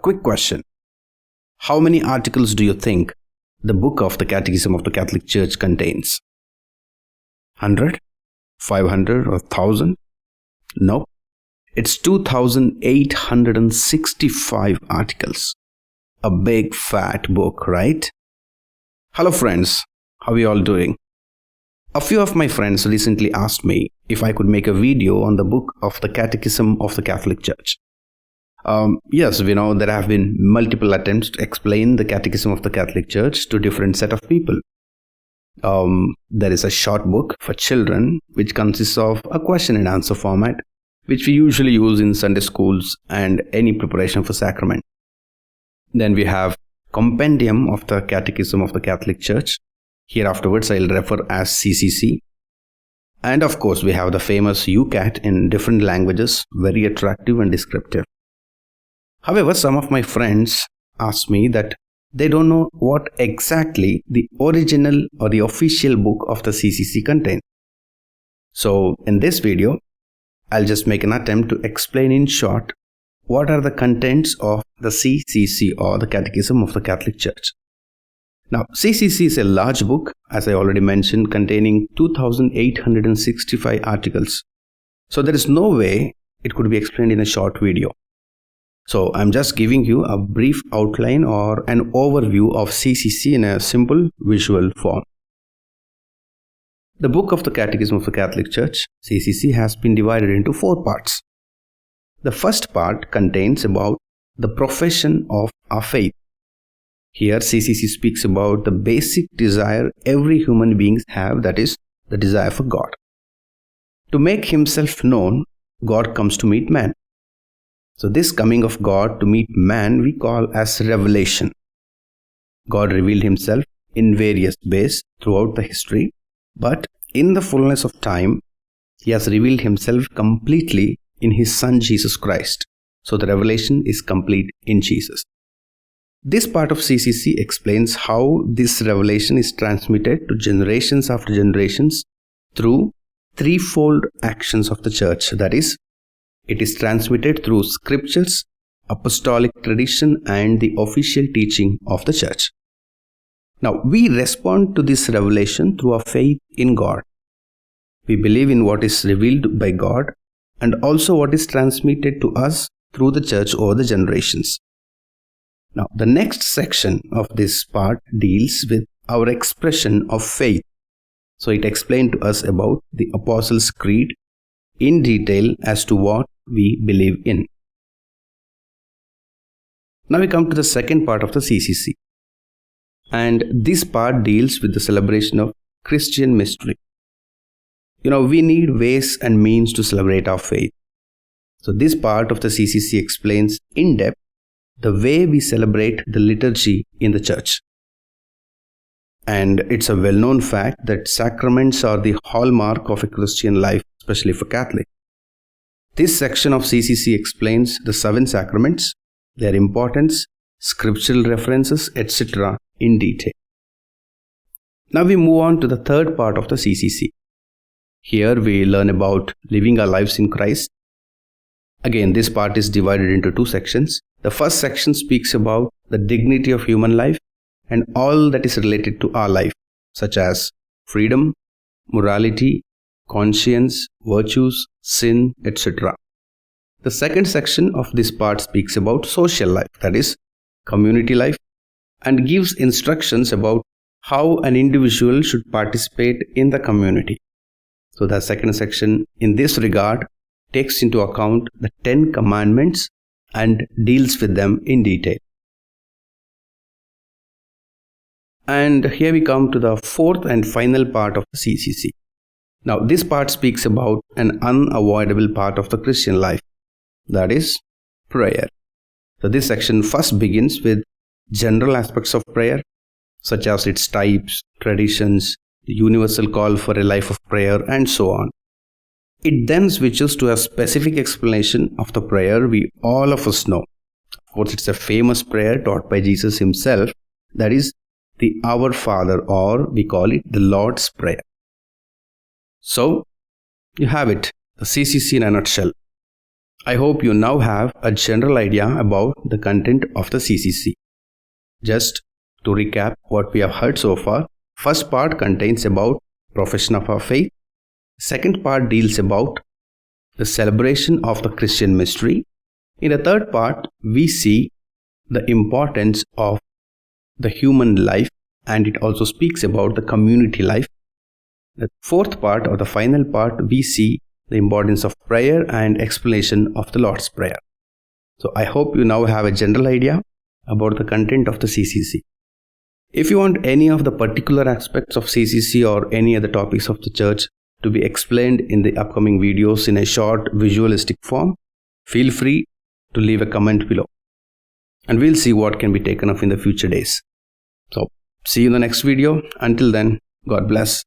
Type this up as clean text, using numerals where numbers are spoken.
quick question. How many articles do you think the book of the Catechism of the Catholic Church contains? 100? 500 or 1000? No. It's 2865 articles. A big fat book, right? Hello friends, how are you all doing? A few of my friends recently asked me if I could make a video on the book of the Catechism of the Catholic Church. Yes, we know there have been multiple attempts to explain the Catechism of the Catholic Church to different set of people. There is a short book for children which consists of a question and answer format, which we usually use in Sunday schools and any preparation for sacrament. Then we have Compendium of the Catechism of the Catholic Church. Here afterwards I'll refer as CCC. And of course we have the famous UCAT in different languages, very attractive and descriptive. However, some of my friends asked me that they don't know what exactly the original or the official book of the CCC contains. So in this video, I'll just make an attempt to explain in short what are the contents of the CCC or the Catechism of the Catholic Church. Now, CCC is a large book, as I already mentioned, containing 2865 articles. So there is no way it could be explained in a short video. So I'm just giving you a brief outline or an overview of CCC in a simple visual form. The book of the Catechism of the Catholic Church, CCC, has been divided into 4 parts. The first part contains about the profession of our faith. Here CCC speaks about the basic desire every human being have, that is, the desire for God. To make himself known, God comes to meet man. So this coming of God to meet man we call as revelation. God revealed himself in various ways throughout the history, but in the fullness of time, he has revealed himself completely in his Son Jesus Christ. So the revelation is complete in Jesus. This part of CCC explains how this revelation is transmitted to generations after generations through threefold actions of the Church. That is, it is transmitted through scriptures, apostolic tradition, and the official teaching of the Church. Now, we respond to this revelation through our faith in God. We believe in what is revealed by God and also what is transmitted to us through the Church over the generations. Now, the next section of this part deals with our expression of faith. So, it explained to us about the Apostles' Creed in detail as to what we believe in. Now, we come to the second part of the CCC. And this part deals with the celebration of Christian mystery. We need ways and means to celebrate our faith. So this part of the CCC explains in depth the way we celebrate the liturgy in the Church. And it's a well-known fact that sacraments are the hallmark of a Christian life, especially for Catholic. This section of CCC explains the 7 sacraments, their importance, scriptural references, etc. in detail. Now we move on to the third part of the CCC. Here we learn about living our lives in Christ. Again, this part is divided into 2 sections. The first section speaks about the dignity of human life and all that is related to our life, such as freedom, morality, conscience, virtues, sin, etc. The second section of this part speaks about social life, that is, community life, and gives instructions about how an individual should participate in the community. So the second section in this regard takes into account the 10 commandments and deals with them in detail. And here we come to the fourth and final part of the CCC. Now this part speaks about an unavoidable part of the Christian life, that is prayer. So this section first begins with general aspects of prayer, such as its types, traditions, the universal call for a life of prayer, and so on. It then switches to a specific explanation of the prayer we all of us know. Of course, it's a famous prayer taught by Jesus himself, that is the Our Father, or we call it the Lord's Prayer. So, you have it, the CCC in a nutshell. I hope you now have a general idea about the content of the CCC. Just to recap what we have heard so far, first part contains about profession of our faith. Second part deals about the celebration of the Christian mystery. In the third part, we see the importance of the human life, and it also speaks about the community life. The fourth part, or the final part, we see the importance of prayer and explanation of the Lord's Prayer. So I hope you now have a general idea about the content of the CCC. If you want any of the particular aspects of CCC or any other topics of the church to be explained in the upcoming videos in a short visualistic form, feel free to leave a comment below, and we'll see what can be taken up in the future days. So see you in the next video. Until then, God bless.